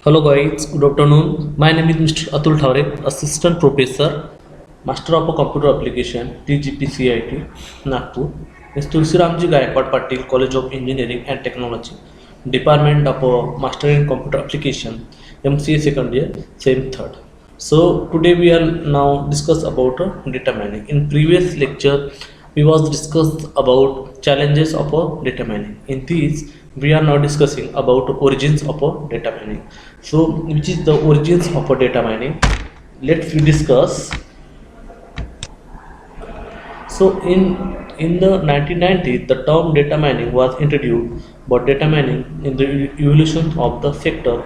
Hello guys, good afternoon. My name is Mr. Atul Thawre, Assistant Professor, Master of Computer Application, TGPCIT, Nagpur. Is Tulsiramji Gaikwad Patil, College of Engineering and Technology, Department of Master in Computer Application, MCA second year, same third. So today we are now discuss about data mining. In previous lecture, we was discussed about challenges of data mining. In this, we are now discussing about origins of data mining. So which is the origins of data mining? Let's we discuss. So in the 1990s, the term data mining was introduced, but data mining in the evolution of the sector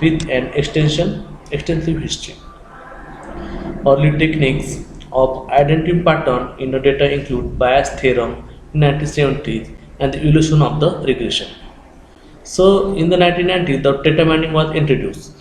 with an extensive history. Early techniques of identifying pattern in the data include Bayes' theorem in 1970s and the evolution of the regression. So in the 1990s, the data mining was introduced.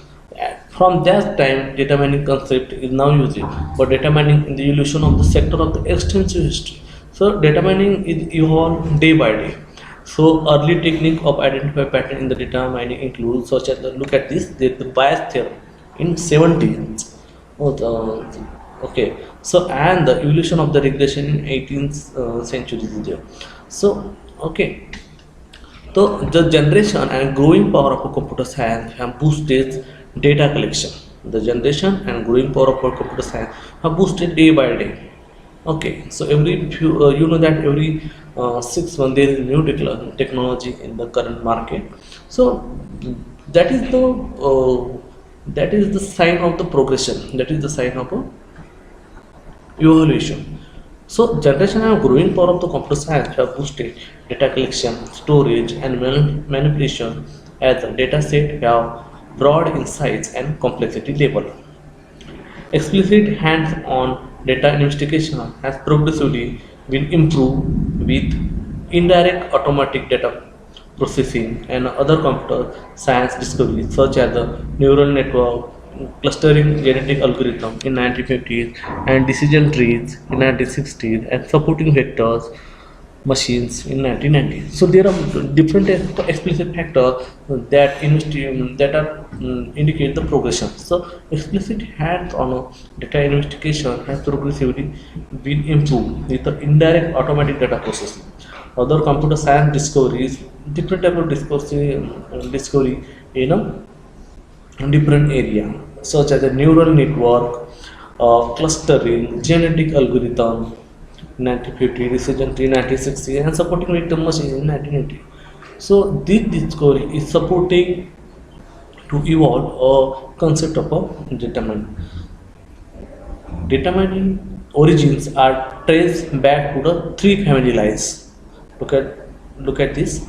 From that time, data mining concept is now used, but data mining in the evolution of the sector of the extensive history. So data mining is evolved day by day. So early technique of identify pattern in the data mining includes such as look at this, the Bayes theorem in 70s. Oh, okay. So and the evolution of the regression in 18th century is there. So okay. So the generation and growing power of a computer science have boosted data collection. The generation and growing power of a computer science have boosted day by day. Okay, so every few, you know that every 6 months there is new technology in the current market. So that is the sign of the progression. That is the sign of a evaluation. So generation and growing power of the computer science have boosted data collection, storage, and manipulation as the data set have broad insights and complexity level. Explicit hands-on data investigation has progressively been improved with indirect automatic data processing and other computer science discoveries such as the neural network, clustering genetic algorithm in 1950s and decision trees in 1960s and supporting vectors machines in 1990s. So there are different explicit factors that are indicate the progression. So explicit hands-on data investigation has progressively been improved with the indirect automatic data processing. Other computer science discoveries, different type of discovery in a different area, such as a neural network, clustering, genetic algorithm, 1950, decision tree 1960, and supporting vector machine in 1980. So this discovery is supporting to evolve a concept of a data mining. Data mining origins are traced back to the three family lines. Look at this,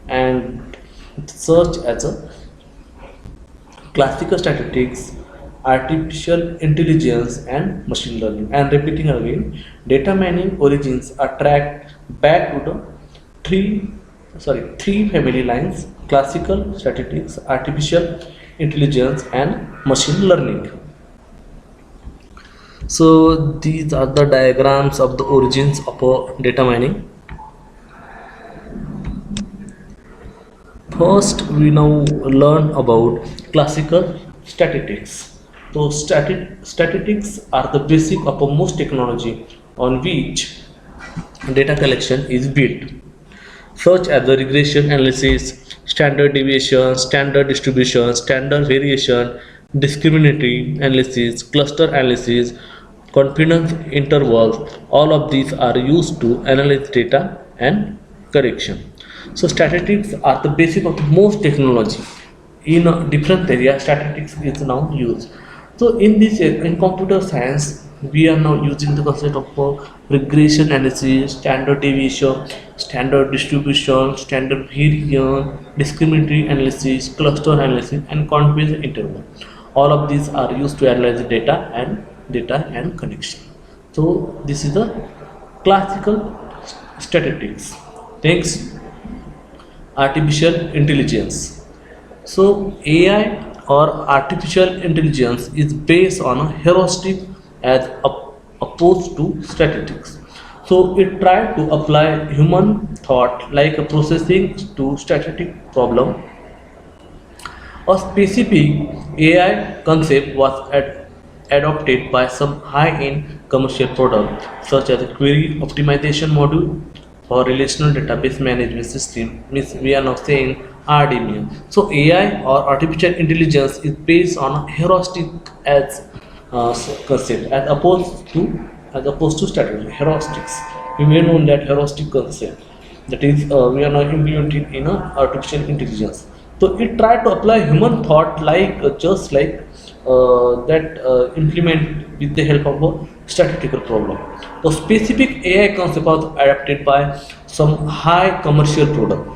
and search as a classical statistics, artificial intelligence, and machine learning. And repeating again, data mining origins are tracked back to the three family lines: classical statistics, artificial intelligence, and machine learning. So these are the diagrams of the origins of data mining. First, we now learn about classical statistics. So, statistics are the basic of most technology on which data collection is built, such as the regression analysis, standard deviation, standard distribution, standard variation, discriminatory analysis, cluster analysis, confidence intervals. All of these are used to analyze data and correction. So statistics are the basic of most technology. In a different area, statistics is now used. So in this in computer science, we are now using the concept of regression analysis, standard deviation, standard distribution, standard variance, discriminatory analysis, cluster analysis, and confidence interval. All of these are used to analyze data and connection. So this is the classical statistics. Next, artificial intelligence. So AI or artificial intelligence is based on a heuristic as opposed to statistics. So it tried to apply human thought like a processing to statistic problem. A specific AI concept was adopted by some high-end commercial product such as a query optimization module or relational database management system. Means we are now saying RDMA. So AI or artificial intelligence is based on heuristic as concept as opposed to strategy. Heuristics. You may know that heuristic concept, that is we are now implementing in a artificial intelligence. So it tried to apply human thought like just like that implement with the help of a statistical problem. The specific AI concept was adapted by some high commercial product.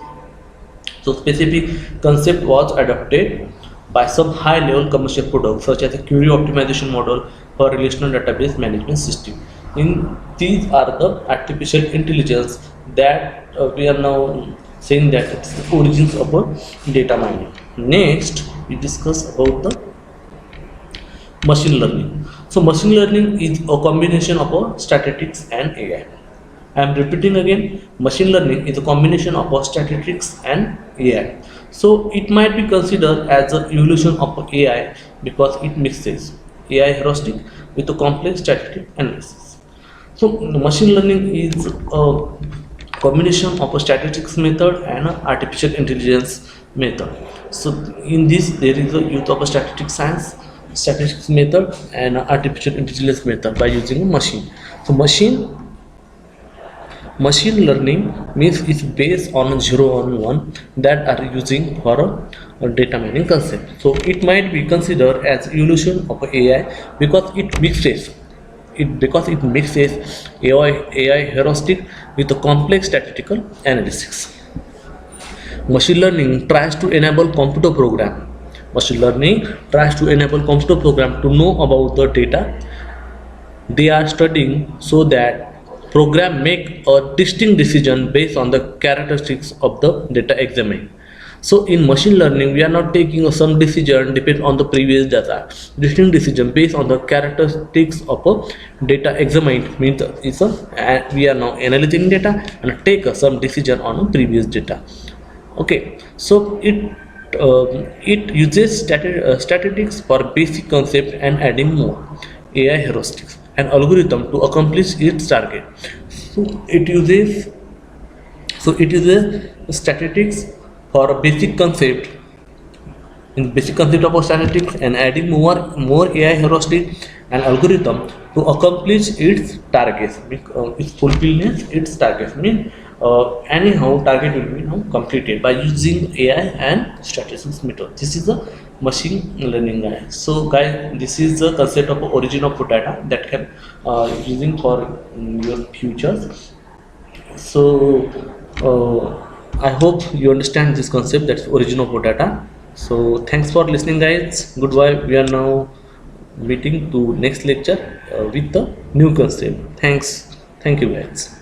So specific concept was adopted by some high-level commercial products such as a query optimization model for relational database management system. In these are the artificial intelligence that we are now saying that it's the origins of a data mining. Next, we discuss about the machine learning. So machine learning is a combination of statistics and AI. I am repeating again, machine learning is a combination of statistics and AI. So it might be considered as an evolution of AI because it mixes AI heuristic with a complex statistic analysis. So machine learning is a combination of a statistics method and an artificial intelligence method. So in this there is a use of a statistics method and artificial intelligence method by using a machine. So machine learning means it's based on 0 and 1 that are using for a data mining concept. So it might be considered as evolution of AI because it mixes AI heuristic with a complex statistical analysis. Machine learning tries to enable computer program. Machine learning tries to enable computer program to know about the data they are studying so that program make a distinct decision based on the characteristics of the data examined. So in machine learning we are not taking some decision depend on the previous data. Distinct decision based on the characteristics of a data examined means we are now analyzing data and take some decision on a previous data. Okay, so it uses statistics for basic concept and adding more AI heuristics and algorithm to accomplish its target. So it uses statistics for a basic concept in basic concept of statistics and adding more AI heuristic and algorithm to accomplish its targets. Its fulfillment its targets mean anyhow target will be now completed by using AI and statistics method. This is the machine learning guy. So guys, this is the concept of origin of data that can using for your futures. So I hope you understand this concept, that's origin of data. So thanks for listening guys, goodbye. We are now meeting to next lecture with the new concept. Thank you guys.